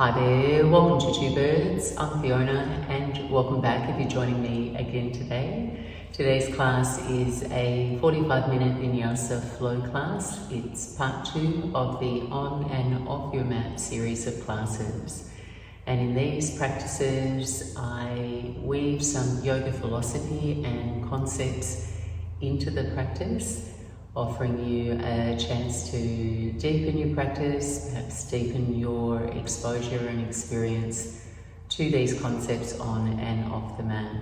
Hi there, welcome to Two Birds. I'm Fiona and welcome back if you're joining me again today. Today's class is a 45-minute Vinyasa flow class. It's part 2 of the On and Off Your Mat series of classes. And in these practices, I weave some yoga philosophy and concepts into the practice, offering you a chance to deepen your practice, perhaps deepen your exposure and experience to these concepts on and off the mat.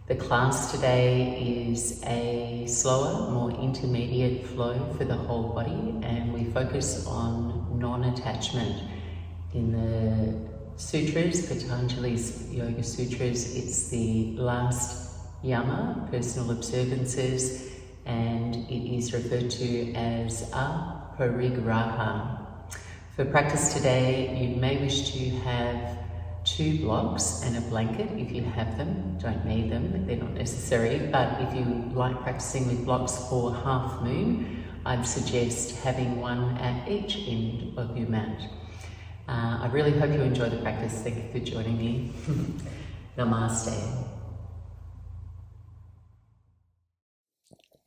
The class today is a slower, more intermediate flow for the whole body, and we focus on non-attachment. In the Sutras, Patanjali's Yoga Sutras, it's the last yama, personal observances, and it is referred to as Aparigraha. For practice today, you may wish to have 2 blocks and a blanket if you have them. Don't need them, they're not necessary, but if you like practicing with blocks for half moon, I'd suggest having one at each end of your mat. I really hope you enjoy the practice. Thank you for joining me. Namaste.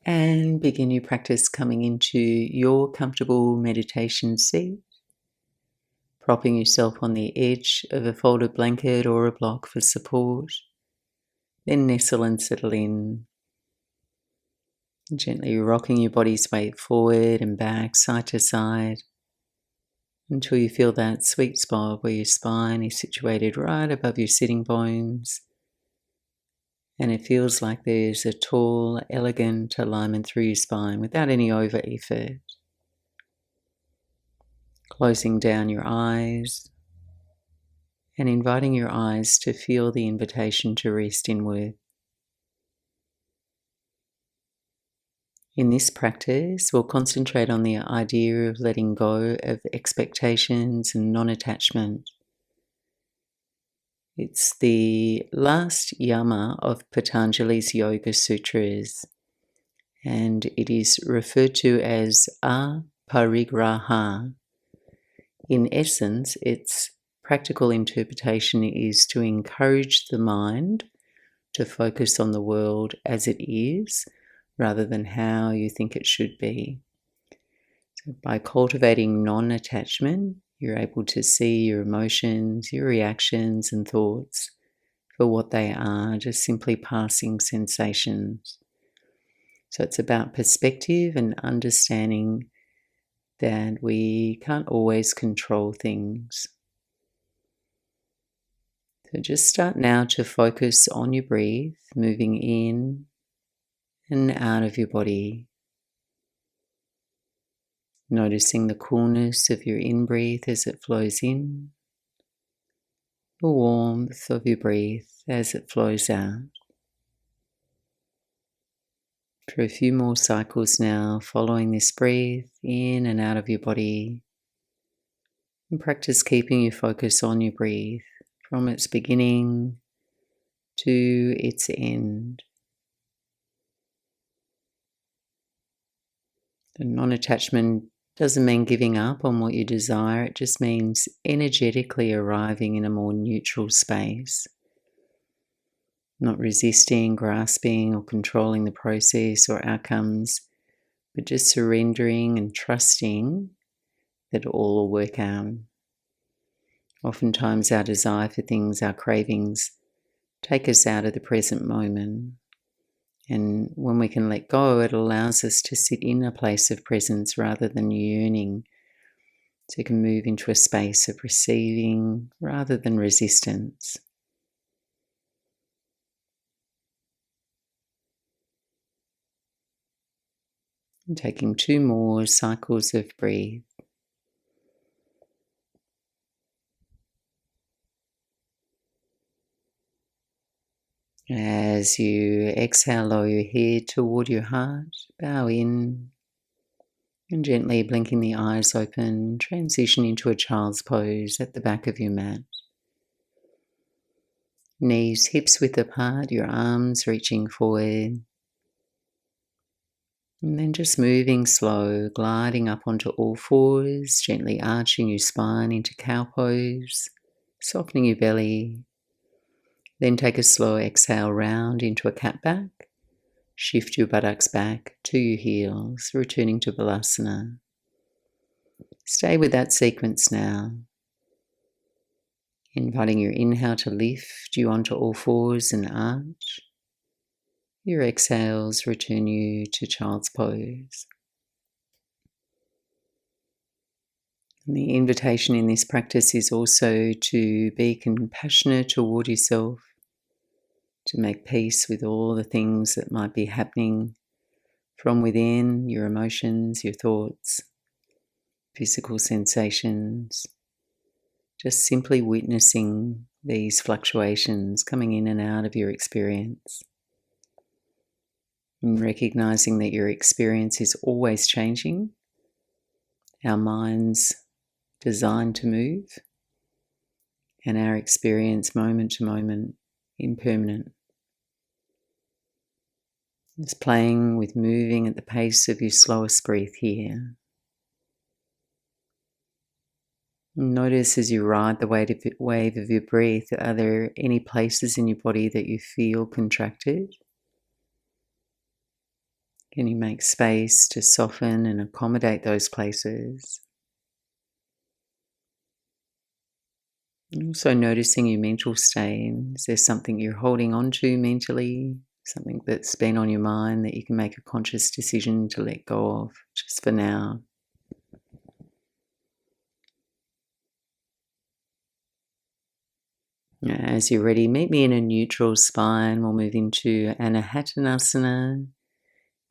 And begin your practice coming into your comfortable meditation seat, propping yourself on the edge of a folded blanket or a block for support. Then nestle and settle in, gently rocking your body's weight forward and back, side to side, until you feel that sweet spot where your spine is situated right above your sitting bones, and it feels like there's a tall, elegant alignment through your spine without any over effort. Closing down your eyes and inviting your eyes to feel the invitation to rest inward. In this practice, we'll concentrate on the idea of letting go of expectations and non-attachment. It's the last yama of Patanjali's Yoga Sutras, and it is referred to as Aparigraha. In essence, its practical interpretation is to encourage the mind to focus on the world as it is, rather than how you think it should be. So by cultivating non-attachment, you're able to see your emotions, your reactions and thoughts for what they are, just simply passing sensations. So it's about perspective and understanding that we can't always control things. So just start now to focus on your breath, moving in and out of your body. Noticing the coolness of your in-breath as it flows in, the warmth of your breath as it flows out. For a few more cycles now, following this breath in and out of your body, and practice keeping your focus on your breath from its beginning to its end. The non-attachment doesn't mean giving up on what you desire, it just means energetically arriving in a more neutral space. Not resisting, grasping or controlling the process or outcomes, but just surrendering and trusting that all will work out. Oftentimes our desire for things, our cravings, take us out of the present moment. And when we can let go, it allows us to sit in a place of presence rather than yearning. So you can move into a space of receiving rather than resistance. And taking 2 more cycles of breath. As you exhale, lower your head toward your heart, bow in, and gently blinking the eyes open, transition into a child's pose at the back of your mat. Knees, hips width apart, your arms reaching forward. And then just moving slow, gliding up onto all fours, gently arching your spine into cow pose, softening your belly. Then take a slow exhale round into a cat back. Shift your buttocks back to your heels, returning to Balasana. Stay with that sequence now. Inviting your inhale to lift you onto all fours and arch. Your exhales return you to child's pose. And the invitation in this practice is also to be compassionate toward yourself, to make peace with all the things that might be happening from within, your emotions, your thoughts, physical sensations, just simply witnessing these fluctuations coming in and out of your experience. And recognizing that your experience is always changing. Our mind's designed to move, and our experience moment to moment impermanent. Just playing with moving at the pace of your slowest breath here. Notice as you ride the wave of your breath, are there any places in your body that you feel contracted? Can you make space to soften and accommodate those places? And also noticing your mental state. Is there something you're holding on to mentally? Something that's been on your mind that you can make a conscious decision to let go of just for now? As you're ready, meet me in a neutral spine. We'll move into Anahatanasana,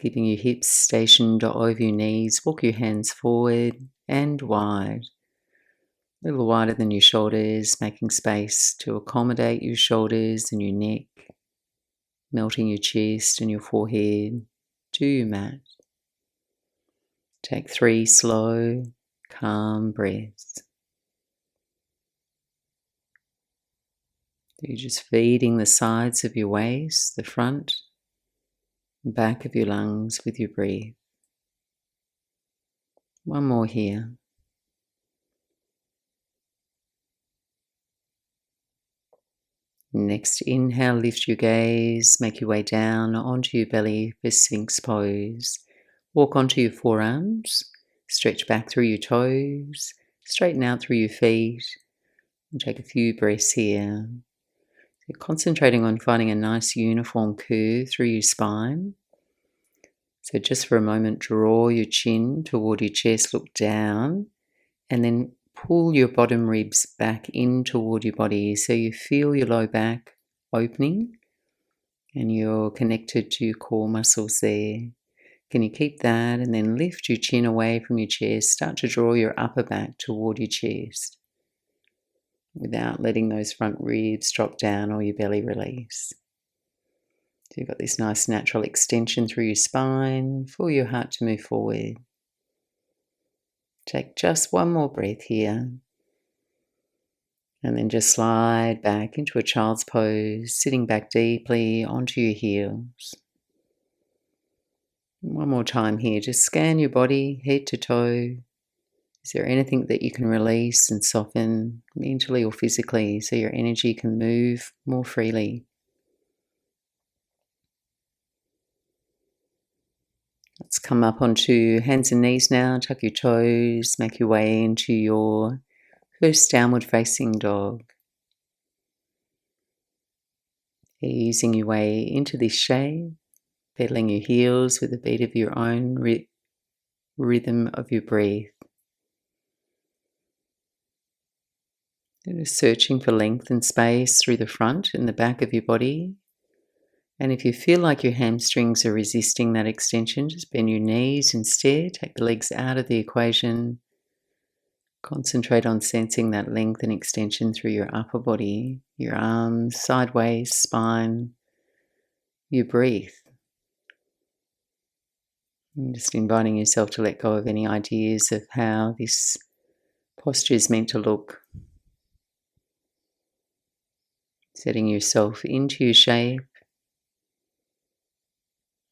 keeping your hips stationed over your knees. Walk your hands forward and wide, a little wider than your shoulders, making space to accommodate your shoulders and your neck, melting your chest and your forehead to your mat. Take 3 slow, calm breaths. You're just feeding the sides of your waist, the front, back of your lungs with your breath. One more here. Next inhale, lift your gaze, make your way down onto your belly for Sphinx pose. Walk onto your forearms, stretch back through your toes, straighten out through your feet, and take a few breaths here. You're concentrating on finding a nice uniform curve through your spine. So just for a moment, draw your chin toward your chest, look down, and then pull your bottom ribs back in toward your body so you feel your low back opening and you're connected to your core muscles there. Can you keep that and then lift your chin away from your chest, start to draw your upper back toward your chest without letting those front ribs drop down or your belly release. So you've got this nice natural extension through your spine for your heart to move forward. Take just one more breath here. And then just slide back into a child's pose, sitting back deeply onto your heels. One more time here, just scan your body head to toe. Is there anything that you can release and soften mentally or physically so your energy can move more freely? Let's come up onto hands and knees now, tuck your toes, make your way into your first downward facing dog. Easing your way into this shape, pedaling your heels with the beat of your own rhythm of your breath. Just searching for length and space through the front and the back of your body. And if you feel like your hamstrings are resisting that extension, just bend your knees instead. Take the legs out of the equation. Concentrate on sensing that length and extension through your upper body, your arms, sideways, spine, your breath. And just inviting yourself to let go of any ideas of how this posture is meant to look. Setting yourself into your shape.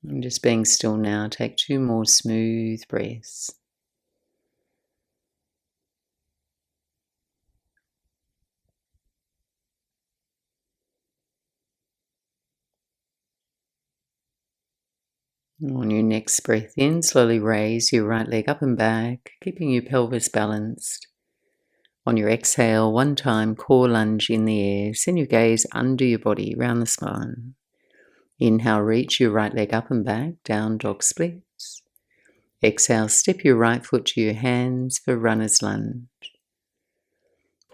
And just being still now, take 2 more smooth breaths. On your next breath in, slowly raise your right leg up and back, keeping your pelvis balanced. On your exhale, 1 time, core lunge in the air. Send your gaze under your body, round the spine. Inhale, reach your right leg up and back, down dog splits. Exhale, step your right foot to your hands for runner's lunge.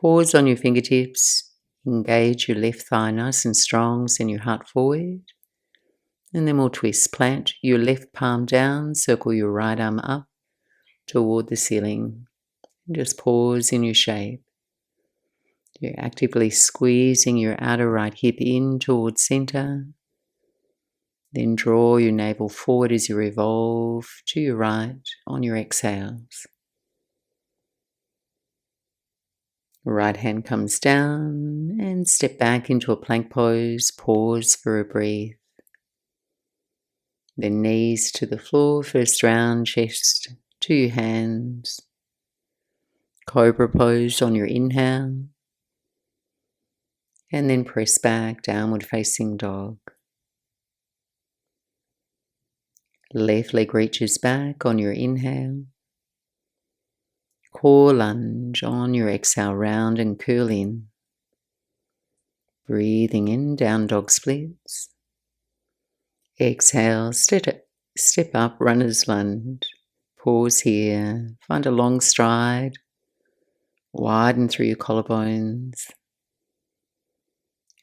Pause on your fingertips. Engage your left thigh nice and strong. Send your heart forward. And then we'll twist. Plant your left palm down. Circle your right arm up toward the ceiling. And just pause in your shape. You're actively squeezing your outer right hip in towards center. Then draw your navel forward as you revolve to your right on your exhales. Right hand comes down and step back into a plank pose. Pause for a breath. Then knees to the floor. First round, chest to your hands. Cobra pose on your inhale. And then press back, downward facing dog. Left leg reaches back on your inhale. Core lunge on your exhale, round and curl in. Breathing in, down dog splits. Exhale, step up, runner's lunge. Pause here, find a long stride. Widen through your collarbones.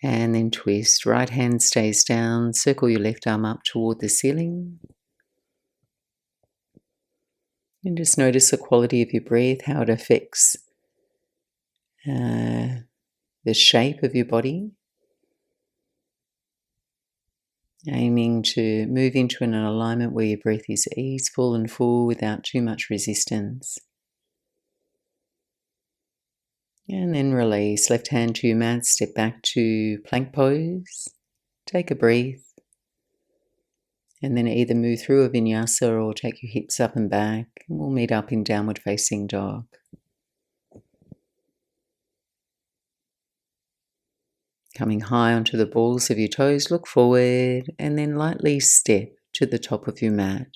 And then twist. Right hand stays down. Circle your left arm up toward the ceiling. And just notice the quality of your breath, how it affects the shape of your body. Aiming to move into an alignment where your breath is easeful and full without too much resistance. And then release. Left hand to your mat, step back to plank pose. Take a breath. And then either move through a vinyasa or take your hips up and back. And we'll meet up in downward facing dog. Coming high onto the balls of your toes, look forward and then lightly step to the top of your mat.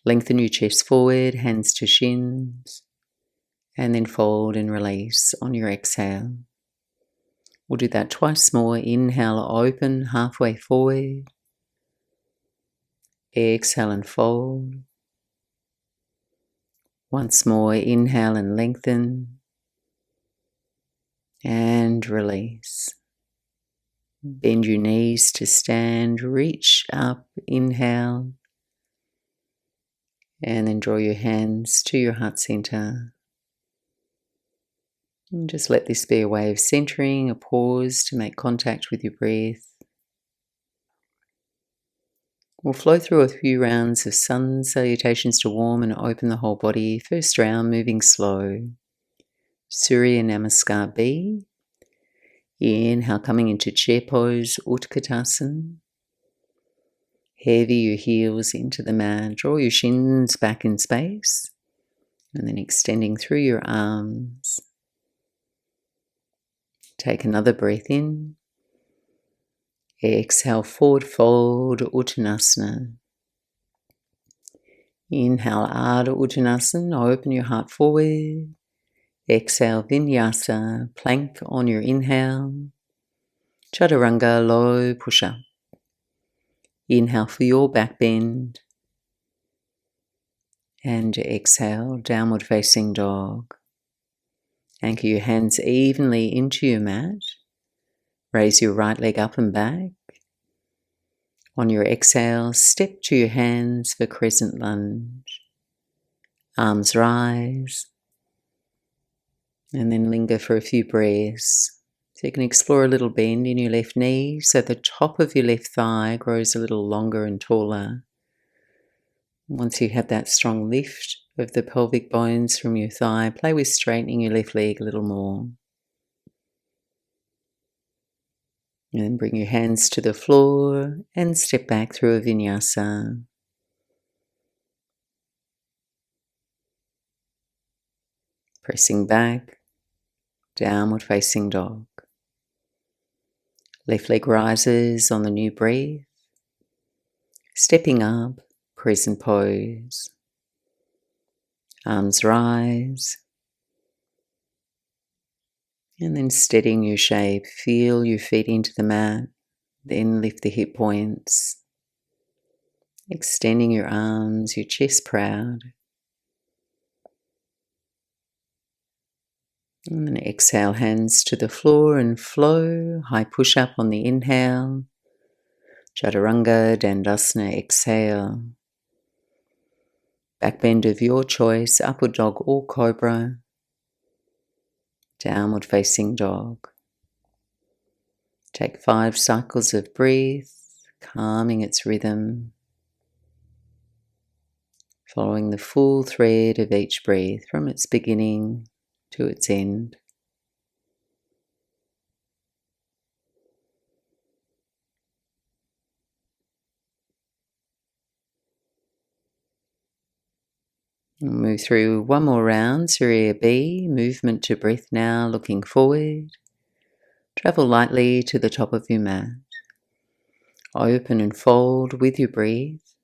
Lengthen your chest forward, hands to shins. And then fold and release on your exhale. We'll do that twice more. Inhale, open halfway forward. Exhale and fold. Once more, inhale and lengthen. And release. Bend your knees to stand. Reach up, inhale. And then draw your hands to your heart center. And just let this be a way of centering, a pause to make contact with your breath. We'll flow through a few rounds of sun salutations to warm and open the whole body. First round, moving slow. Surya Namaskar B. Inhale, coming into chair pose, Utkatasana. Heavy your heels into the mat. Draw your shins back in space. And then extending through your arms. Take another breath in. Exhale, forward fold, Uttanasana. Inhale, Ardha Uttanasana, open your heart forward. Exhale, Vinyasa, plank on your inhale. Chaturanga, low push-up. Inhale for your back bend. And exhale, downward facing dog. Anchor your hands evenly into your mat. Raise your right leg up and back. On your exhale, step to your hands for crescent lunge. Arms rise. And then linger for a few breaths. So you can explore a little bend in your left knee so the top of your left thigh grows a little longer and taller. Once you have that strong lift of the pelvic bones from your thigh, play with straightening your left leg a little more. And then bring your hands to the floor and step back through a vinyasa. Pressing back, downward facing dog. Left leg rises on the new breath. Stepping up, crescent pose. Arms rise. And then steadying your shape, feel your feet into the mat. Then lift the hip points. Extending your arms, your chest proud. And then exhale, hands to the floor and flow. High push up on the inhale. Chaturanga, Dandasana, exhale. Back bend of your choice, upward dog or cobra. Downward facing dog. Take 5 cycles of breath, calming its rhythm. Following the full thread of each breath from its beginning to its end. We'll move through one more round, Surya B, movement to breath now, looking forward. Travel lightly to the top of your mat. Open and fold with your breath.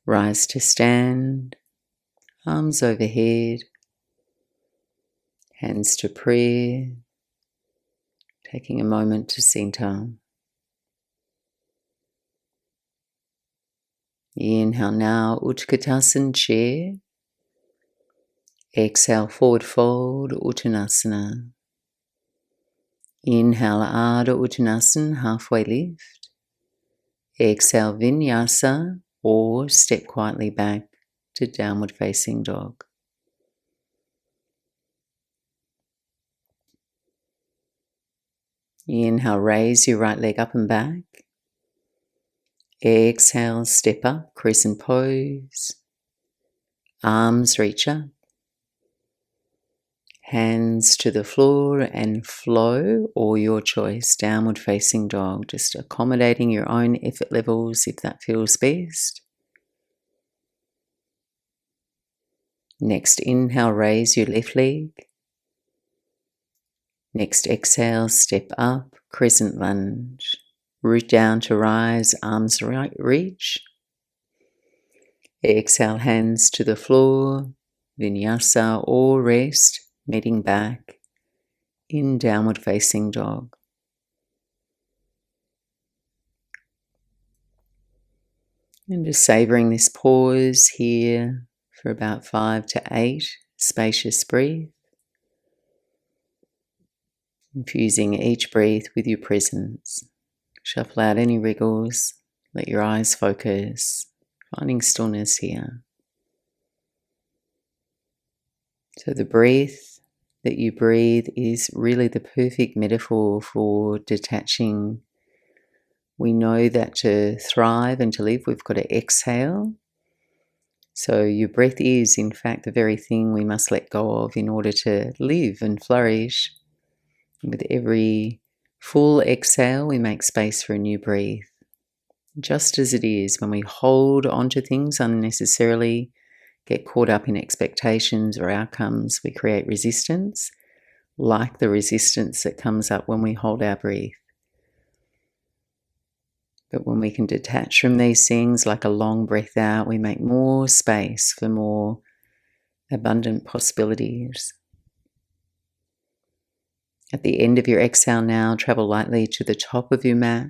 Rise to stand, arms overhead, hands to prayer, taking a moment to center. Inhale now, Utkatasana chair. Exhale, forward fold, Uttanasana. Inhale, Ardha Uttanasana, halfway lift. Exhale, Vinyasa, or step quietly back to downward facing dog. Inhale, raise your right leg up and back. Exhale, step up, crescent pose. Arms reach up. Hands to the floor and flow, or your choice, downward facing dog, just accommodating your own effort levels if that feels best. Next inhale, raise your left leg. Next exhale, step up, crescent lunge. Root down to rise, arms right reach. Exhale, hands to the floor, vinyasa or rest, meeting back in downward facing dog. And just savouring this pause here for about 5 to 8 spacious breaths. Infusing each breath with your presence. Shuffle out any wriggles, let your eyes focus, finding stillness here. So the breath that you breathe is really the perfect metaphor for detaching. We know that to thrive and to live, we've got to exhale. So your breath is, in fact, the very thing we must let go of in order to live and flourish. With every full exhale, we make space for a new breath. Just as it is, when we hold onto things unnecessarily, get caught up in expectations or outcomes, we create resistance, like the resistance that comes up when we hold our breath. But when we can detach from these things, like a long breath out, we make more space for more abundant possibilities. At the end of your exhale now, travel lightly to the top of your mat.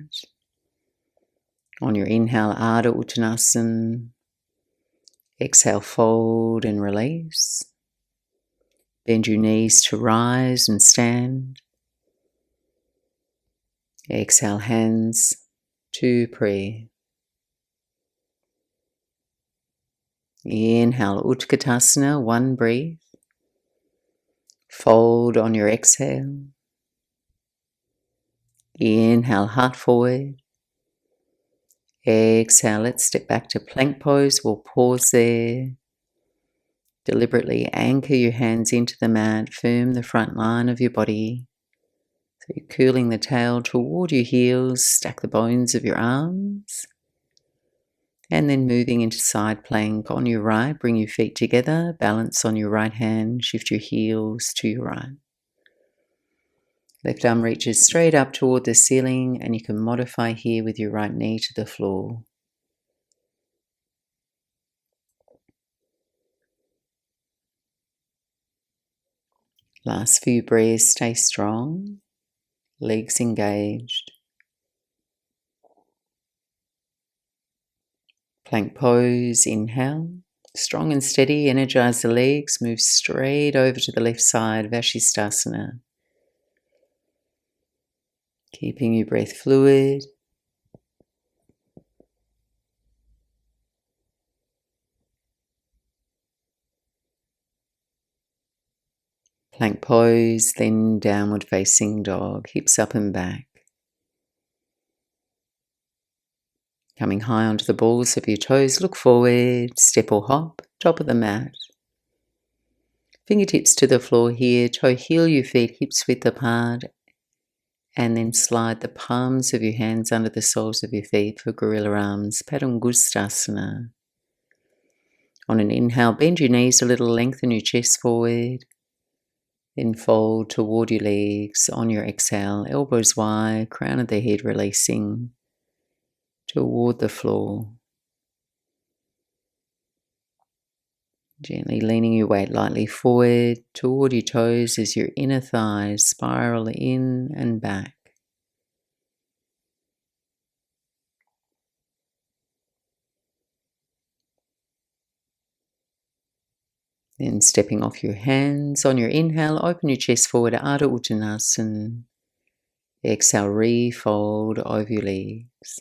On your inhale, Ardha Uttanasana. Exhale, fold and release. Bend your knees to rise and stand. Exhale, hands to prayer. Inhale, Utkatasana, one breath. Fold on your exhale. Inhale, heart forward. Exhale, let's step back to plank pose. We'll pause there. Deliberately anchor your hands into the mat. Firm the front line of your body So you're curling the tail toward your heels, stack the bones of your arms, and then moving into side plank on your right. Bring your feet together, balance on your right hand, shift your heels to your right. Left arm reaches straight up toward the ceiling, and you can modify here with your right knee to the floor. Last few breaths, stay strong, legs engaged. Plank pose, inhale. Strong and steady, energize the legs, move straight over to the left side, Vashisthasana. Keeping your breath fluid. Plank pose, then downward facing dog, hips up and back. Coming high onto the balls of your toes, look forward, step or hop, top of the mat. Fingertips to the floor here, toe heel your feet hips width apart, and then slide the palms of your hands under the soles of your feet for gorilla arms, Padangusthasana. On an inhale, bend your knees a little, lengthen your chest forward, then fold toward your legs. On your exhale, elbows wide, crown of the head releasing toward the floor. Gently leaning your weight lightly forward toward your toes as your inner thighs spiral in and back. Then stepping off your hands, on your inhale, open your chest forward, Ardha Uttanasana. Exhale, refold over your legs.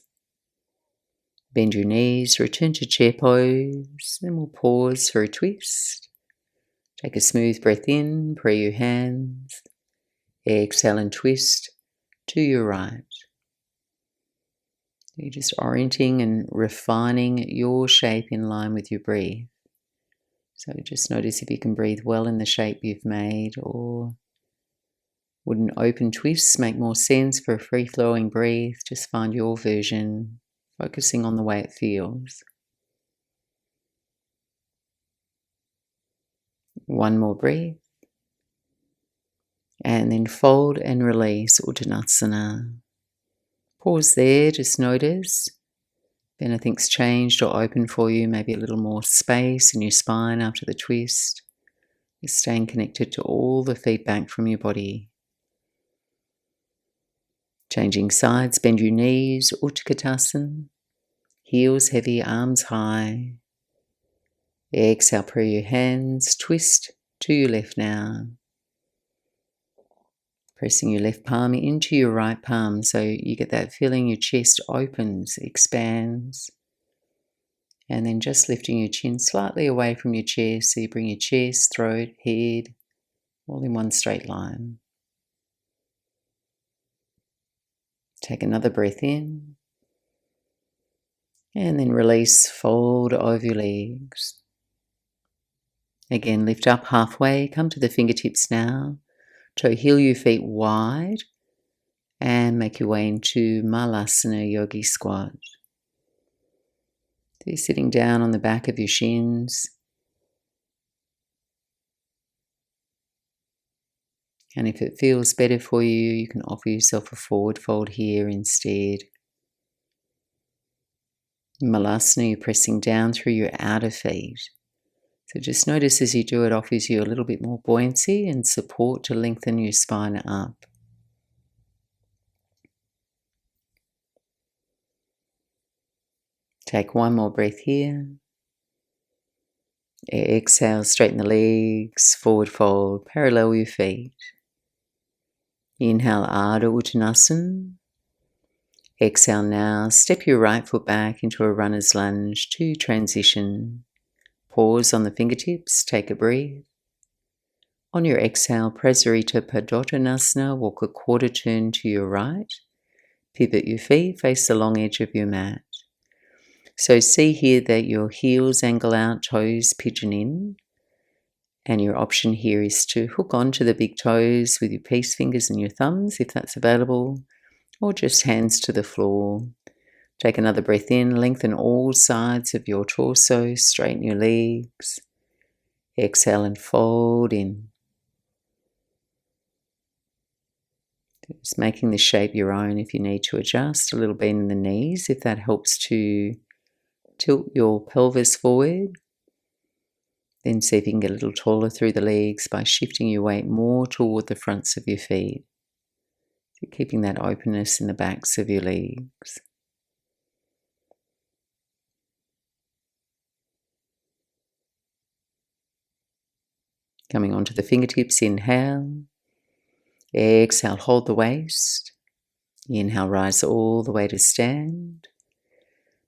Bend your knees, return to chair pose, then we'll pause for a twist. Take a smooth breath in, pray your hands. Exhale and twist to your right. You're just orienting and refining your shape in line with your breath. So just notice if you can breathe well in the shape you've made, or would an open twist make more sense for a free-flowing breath? Just find your version, focusing on the way it feels. One more breath. And then fold and release, Uttanasana. Pause there, just notice if anything's changed or open for you, maybe a little more space in your spine after the twist. Just staying connected to all the feedback from your body. Changing sides, bend your knees, Utkatasana. Heels heavy, arms high. Exhale, pray your hands, twist to your left now. Pressing your left palm into your right palm so you get that feeling your chest opens, expands. And then just lifting your chin slightly away from your chest so you bring your chest, throat, head all in one straight line. Take another breath in. And then release, fold over your legs. Again, lift up halfway, come to the fingertips now. Toe heel your feet wide and make your way into Malasana Yogi Squat. So you're sitting down on the back of your shins. And if it feels better for you, you can offer yourself a forward fold here instead. In Malasana, you're pressing down through your outer feet. So just notice as you do it offers you a little bit more buoyancy and support to lengthen your spine up. Take one more breath here. Exhale, straighten the legs, forward fold, parallel your feet. Inhale, Ardha Uttanasana. Exhale now, step your right foot back into a runner's lunge to transition. Pause on the fingertips, take a breath. On your exhale, Prasarita Padottanasana, walk a quarter turn to your right. Pivot your feet, face the long edge of your mat. So see here that your heels angle out, toes pigeon in. And your option here is to hook onto the big toes with your peace fingers and your thumbs, if that's available, or just hands to the floor. Take another breath in, lengthen all sides of your torso, straighten your legs. Exhale and fold in. Just making the shape your own. If you need to adjust a little bend in the knees, if that helps to tilt your pelvis forward. Then see if you can get a little taller through the legs by shifting your weight more toward the fronts of your feet. So keeping that openness in the backs of your legs. Coming onto the fingertips, inhale. Exhale, hold the waist. Inhale, rise all the way to stand.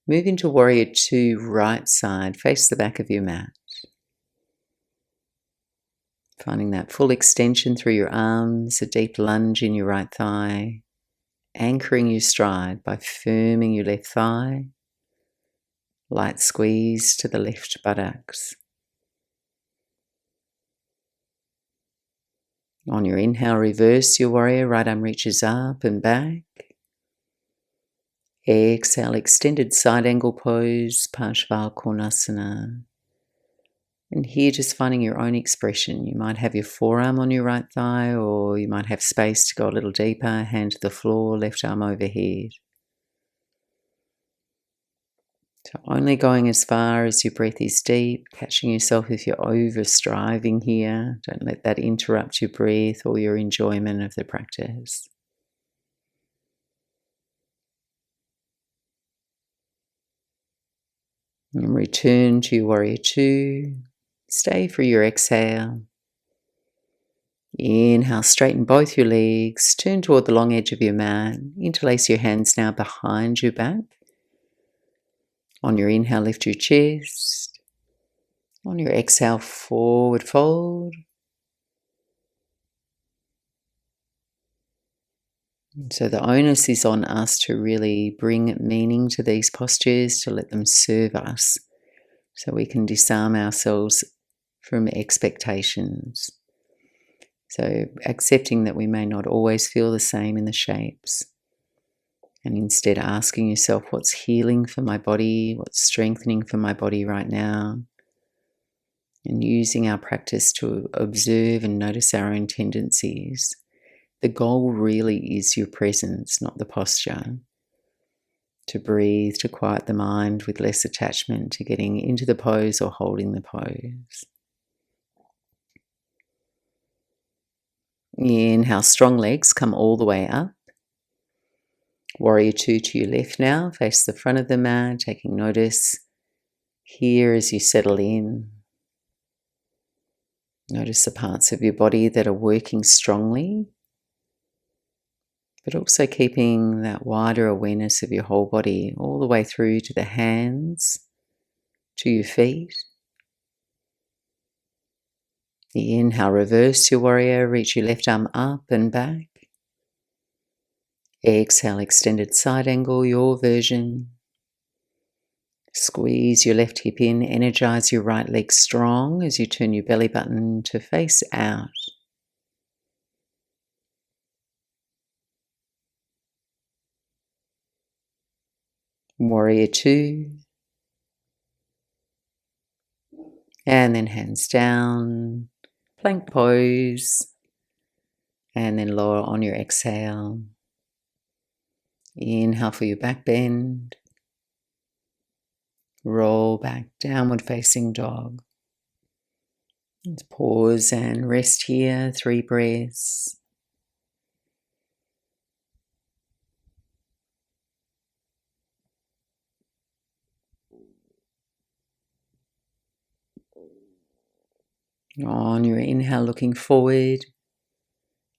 Move into Warrior Two, right side, face the back of your mat. Finding that full extension through your arms, a deep lunge in your right thigh, anchoring your stride by firming your left thigh, light squeeze to the left buttocks. On your inhale, reverse your warrior, right arm reaches up and back. Exhale, extended side angle pose, Parsvakonasana. And here just finding your own expression. You might have your forearm on your right thigh, or you might have space to go a little deeper, hand to the floor, left arm overhead. So only going as far as your breath is deep, catching yourself if you're over striving here. Don't let that interrupt your breath or your enjoyment of the practice. And return to your Warrior Two. Stay for your exhale. Inhale, straighten both your legs, turn toward the long edge of your mat. Interlace your hands now behind your back. On your inhale, lift your chest. On your exhale, forward fold. And so the onus is on us to really bring meaning to these postures, to let them serve us, so we can disarm ourselves from expectations. So accepting that we may not always feel the same in the shapes, and instead asking yourself, what's healing for my body, what's strengthening for my body right now, and using our practice to observe and notice our own tendencies. The goal really is your presence, not the posture. To breathe, to quiet the mind with less attachment to getting into the pose or holding the pose. Inhale, strong legs, come all the way up. Warrior Two to your left now, face the front of the mat, taking notice here as you settle in. Notice the parts of your body that are working strongly, but also keeping that wider awareness of your whole body all the way through to the hands, to your feet. Inhale, reverse your warrior, reach your left arm up and back. Exhale, extended side angle, your version. Squeeze your left hip in, energize your right leg strong as you turn your belly button to face out. Warrior Two. And then hands down, plank pose. And then lower on your exhale. Inhale for your back bend. Roll back, downward facing dog. Let's pause and rest here, 3 breaths. On your inhale, looking forward.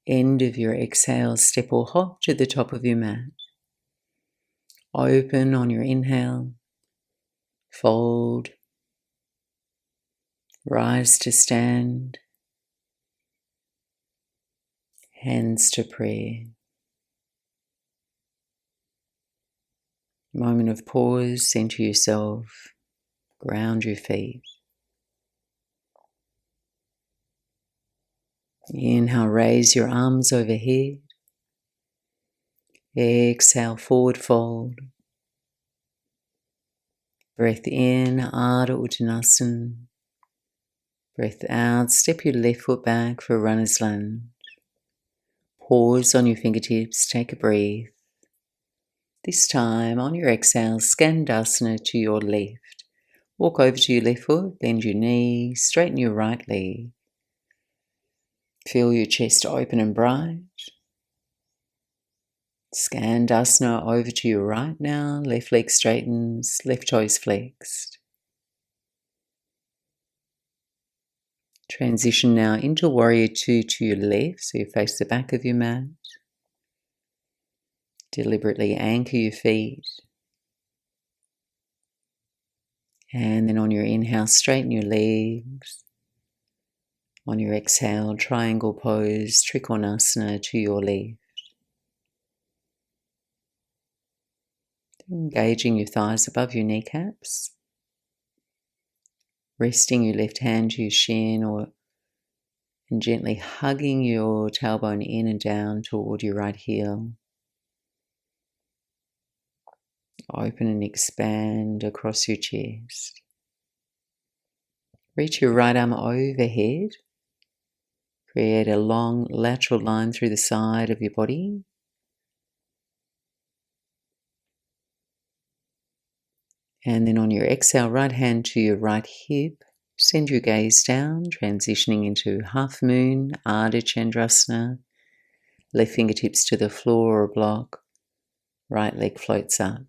End of your exhale, step or hop to the top of your mat. Open on your inhale. Fold. Rise to stand. Hands to prayer. Moment of pause, center yourself, ground your feet. Inhale, raise your arms overhead. Exhale, forward fold. Breath in, Ardha Uttanasana. Breath out, step your left foot back for runner's lunge. Pause on your fingertips, take a breath. This time, on your exhale, Skandasana to your left. Walk over to your left foot, bend your knee, straighten your right leg. Feel your chest open and bright. Skandasana over to your right now, left leg straightens, left toes flexed. Transition now into Warrior Two to your left, so you face the back of your mat. Deliberately anchor your feet. And then on your inhale, straighten your legs. On your exhale, triangle pose, Trikonasana to your left. Engaging your thighs above your kneecaps. Resting your left hand to your shin and gently hugging your tailbone in and down toward your right heel. Open and expand across your chest. Reach your right arm overhead. Create a long lateral line through the side of your body. And then on your exhale, right hand to your right hip. Send your gaze down, transitioning into half moon, Ardha Chandrasana. Left fingertips to the floor or block. Right leg floats up.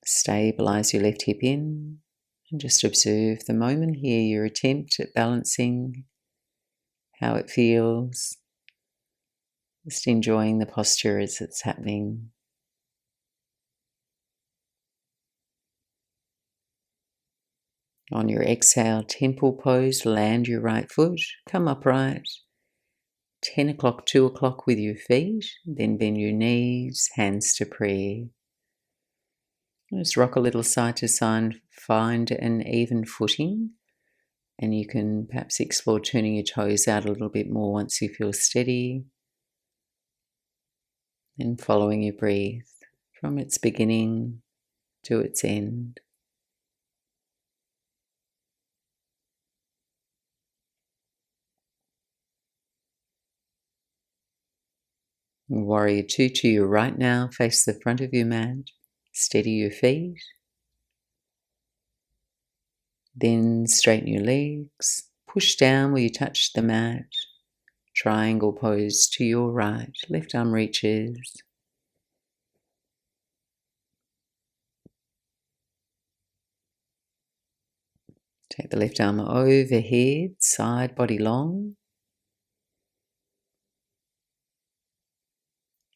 Stabilize your left hip in and just observe the moment here, your attempt at balancing, how it feels. Just enjoying the posture as it's happening. On your exhale, temple pose, land your right foot, come upright. 10 o'clock, 2 o'clock with your feet, then bend your knees, hands to prayer. Just rock a little side to side, find an even footing, and you can perhaps explore turning your toes out a little bit more once you feel steady. And following your breath from its beginning to its end. Warrior Two to your right now, face the front of your mat, steady your feet. Then straighten your legs, push down where you touch the mat, triangle pose to your right, left arm reaches. Take the left arm overhead, side body long.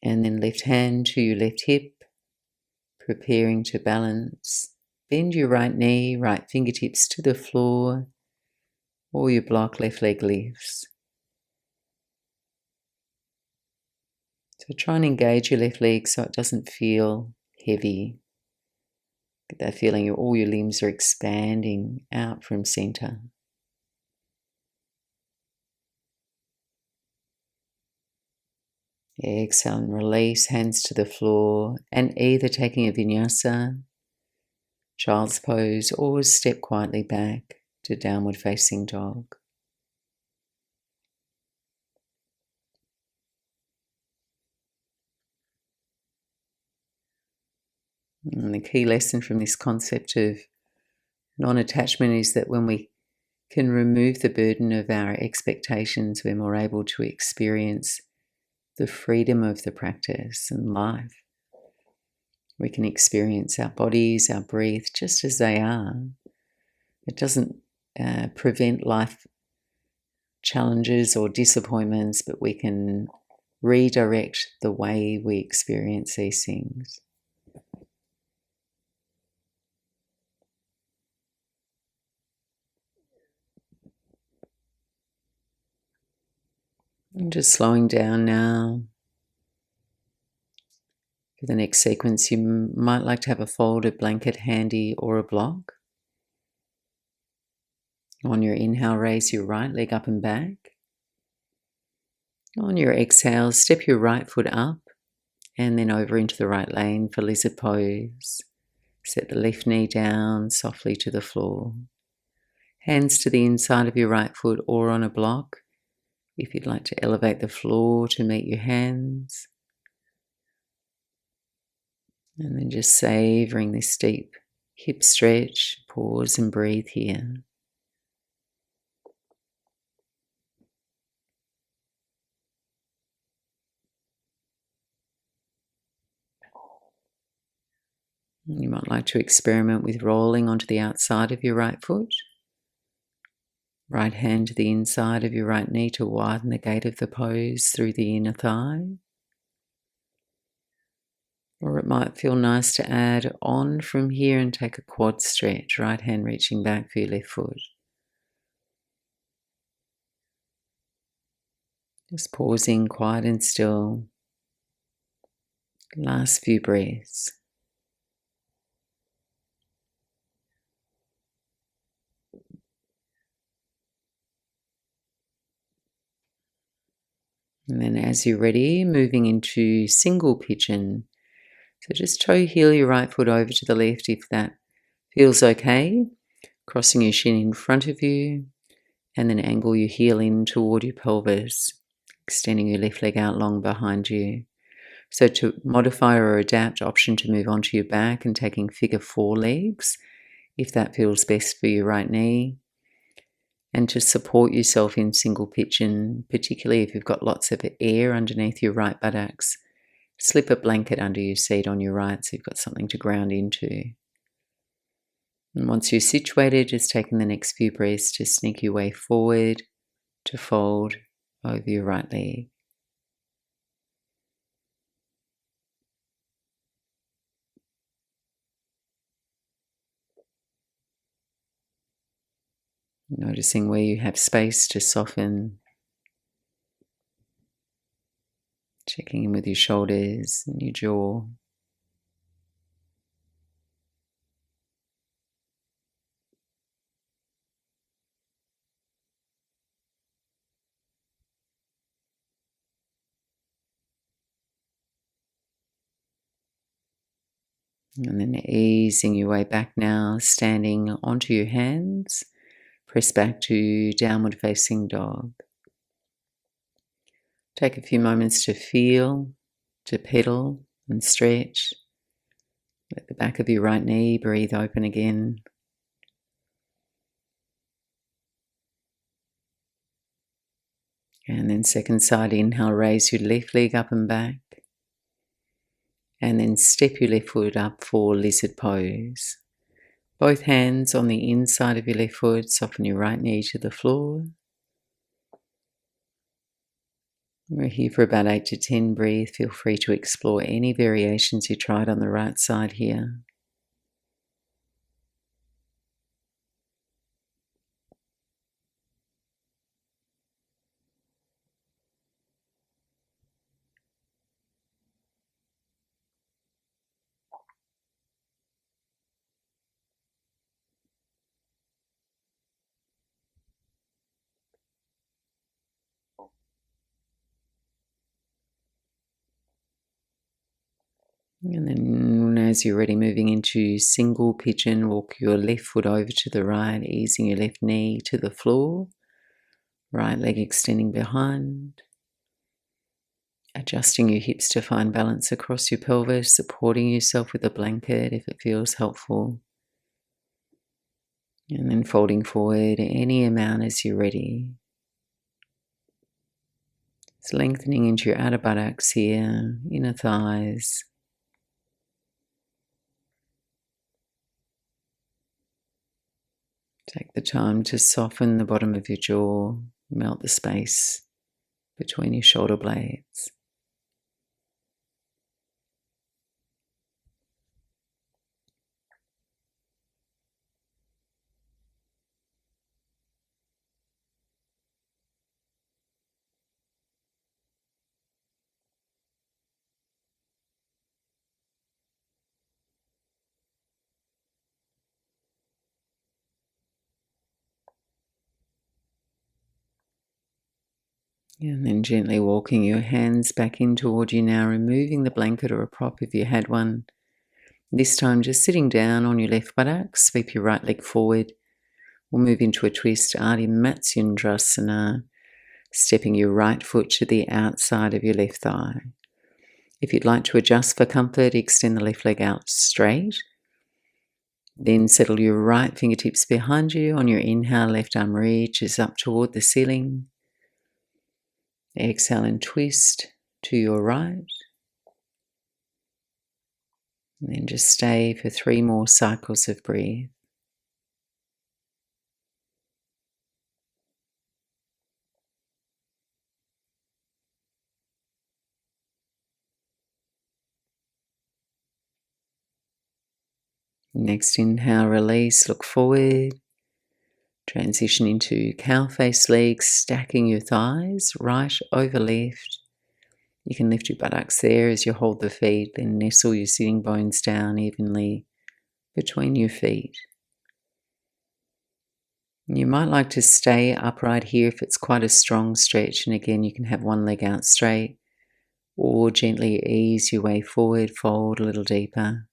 And then left hand to your left hip, preparing to balance. Bend your right knee, right fingertips to the floor, or your block left leg lifts. So try and engage your left leg so it doesn't feel heavy. Get that feeling all your limbs are expanding out from center. Exhale and release, hands to the floor, and either taking a vinyasa, child's pose, or step quietly back to downward facing dog. And the key lesson from this concept of non-attachment is that when we can remove the burden of our expectations, we're more able to experience the freedom of the practice and life. We can experience our bodies, our breath, just as they are. It doesn't prevent life challenges or disappointments, but we can redirect the way we experience these things. And just slowing down now. For the next sequence, you might like to have a folded blanket handy or a block. On your inhale, raise your right leg up and back. On your exhale, step your right foot up and then over into the right lane for lizard pose. Set the left knee down softly to the floor. Hands to the inside of your right foot or on a block. If you'd like to elevate the floor to meet your hands. And then just savouring this deep hip stretch. Pause and breathe here. You might like to experiment with rolling onto the outside of your right foot. Right hand to the inside of your right knee to widen the gate of the pose through the inner thigh. Or it might feel nice to add on from here and take a quad stretch, right hand reaching back for your left foot. Just pausing quiet and still. Last few breaths. And then as you're ready, moving into single pigeon. So just toe heel your right foot over to the left if that feels okay. Crossing your shin in front of you and then angle your heel in toward your pelvis, extending your left leg out long behind you. So to modify or adapt, option to move onto your back and taking figure 4 legs if that feels best for your right knee. And to support yourself in single pigeon, particularly if you've got lots of air underneath your right buttocks, slip a blanket under your seat on your right so you've got something to ground into. And once you're situated, just taking the next few breaths to sneak your way forward, to fold over your right leg. Noticing where you have space to soften. Checking in with your shoulders and your jaw. And then easing your way back now, standing onto your hands. Press back to downward facing dog. Take a few moments to feel, to pedal and stretch. Let the back of your right knee breathe open again. And then second side, inhale, raise your left leg up and back. And then step your left foot up for lizard pose. Both hands on the inside of your left foot, soften your right knee to the floor. We're here for about 8 to 10 breaths. Feel free to explore any variations you tried on the right side here. And then as you're ready, moving into single pigeon, walk your left foot over to the right, easing your left knee to the floor, right leg extending behind, adjusting your hips to find balance across your pelvis, supporting yourself with a blanket if it feels helpful, and then folding forward any amount as you're ready. It's lengthening into your outer buttocks here, inner thighs. Take the time to soften the bottom of your jaw, melt the space between your shoulder blades. And then gently walking your hands back in toward you now, removing the blanket or a prop if you had one. This time just sitting down on your left buttock, sweep your right leg forward. We'll move into a twist, Adi Matsyundrasana, stepping your right foot to the outside of your left thigh. If you'd like to adjust for comfort, extend the left leg out straight. Then settle your right fingertips behind you. On your inhale, left arm reaches up toward the ceiling. Exhale and twist to your right. And then just stay for 3 more cycles of breath. Next inhale, release, look forward. Transition into cow face legs, stacking your thighs right over left. You can lift your buttocks there as you hold the feet, then nestle your sitting bones down evenly between your feet. You might like to stay upright here if it's quite a strong stretch, and again you can have one leg out straight or gently ease your way forward, fold a little deeper.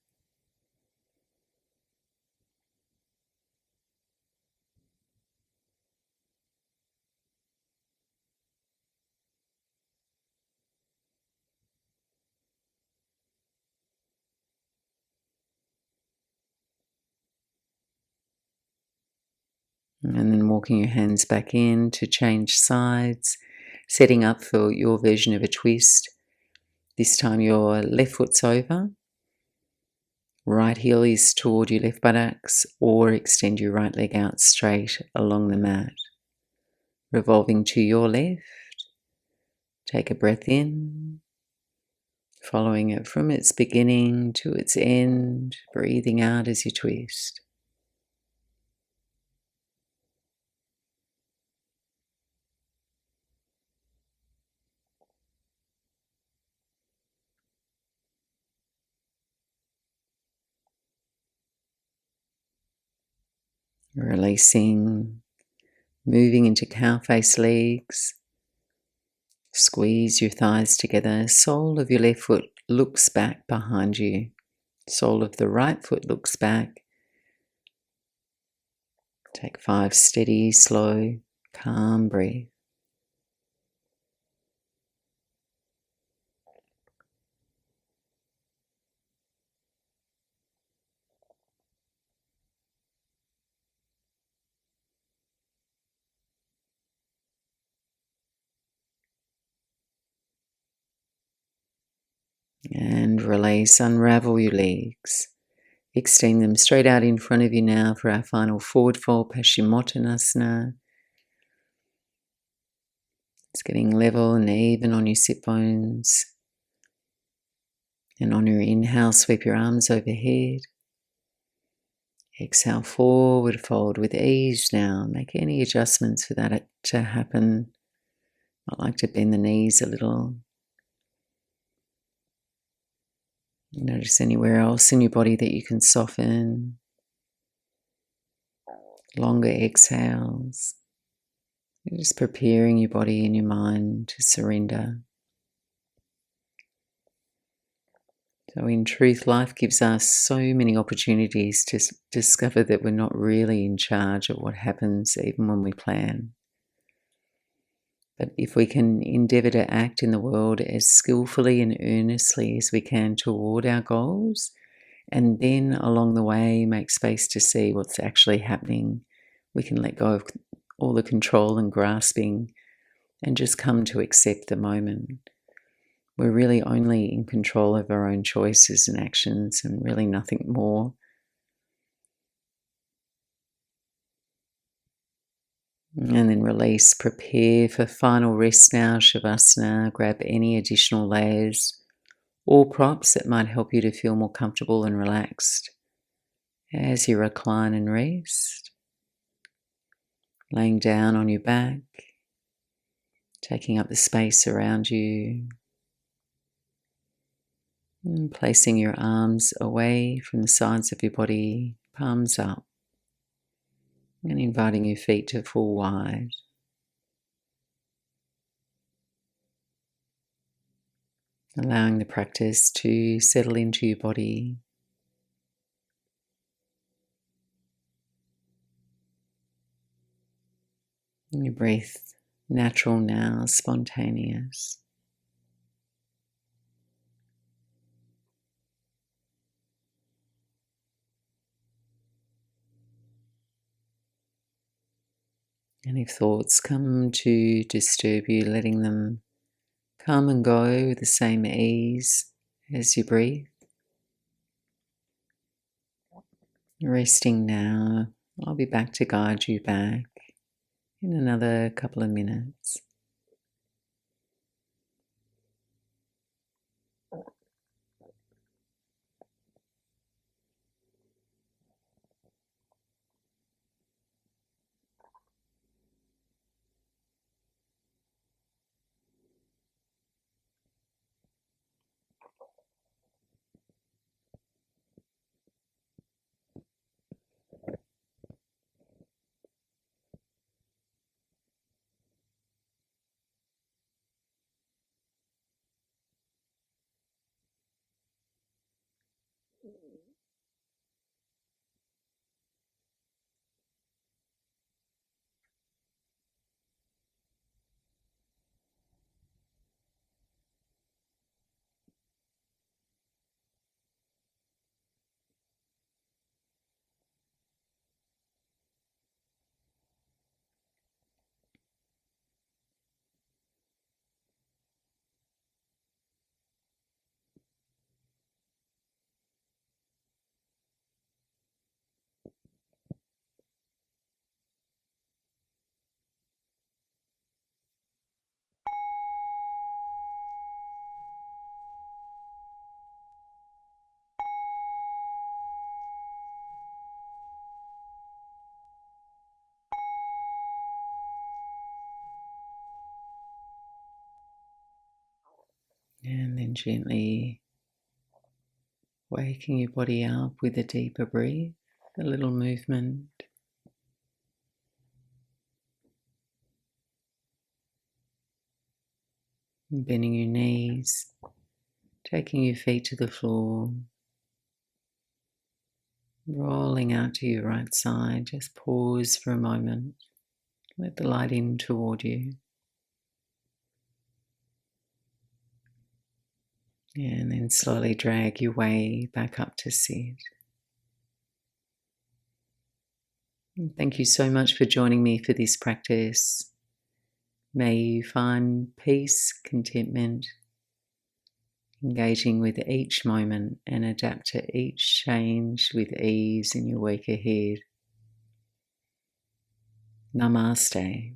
And then walking your hands back in to change sides, setting up for your version of a twist. This time your left foot's over, right heel is toward your left buttocks, or extend your right leg out straight along the mat. Revolving to your left, take a breath in, following it from its beginning to its end, breathing out as you twist. Releasing, moving into cow face legs. Squeeze your thighs together. Sole of your left foot looks back behind you. Sole of the right foot looks back. Take 5 steady, slow, calm breaths. And release, unravel your legs. Extend them straight out in front of you now for our final forward fold, Paschimottanasana. It's getting level and even on your sit bones. And on your inhale, sweep your arms overhead. Exhale, forward fold with ease now. Make any adjustments for that to happen. I'd like to bend the knees a little. Notice anywhere else in your body that you can soften. Longer exhales. You're just preparing your body and your mind to surrender. So in truth, life gives us so many opportunities to discover that we're not really in charge of what happens even when we plan. But if we can endeavour to act in the world as skillfully and earnestly as we can toward our goals, and then along the way make space to see what's actually happening, we can let go of all the control and grasping and just come to accept the moment. We're really only in control of our own choices and actions, and really nothing more. And then release, prepare for final rest now, Shavasana. Grab any additional layers or props that might help you to feel more comfortable and relaxed as you recline and rest. Laying down on your back, taking up the space around you. And placing your arms away from the sides of your body, palms up. And inviting your feet to fall wide. allowing the practice to settle into your body. Your breath natural now, spontaneous. And if thoughts come to disturb you, letting them come and go with the same ease as you breathe. Resting now. I'll be back to guide you back in another couple of minutes. And then gently waking your body up with a deeper breath, a little movement. Bending your knees, taking your feet to the floor, rolling out to your right side. Just pause for a moment. Let the light in toward you. And then slowly drag your way back up to sit. Thank you so much for joining me for this practice. May you find peace, contentment, engaging with each moment and adapt to each change with ease in your week ahead. Namaste.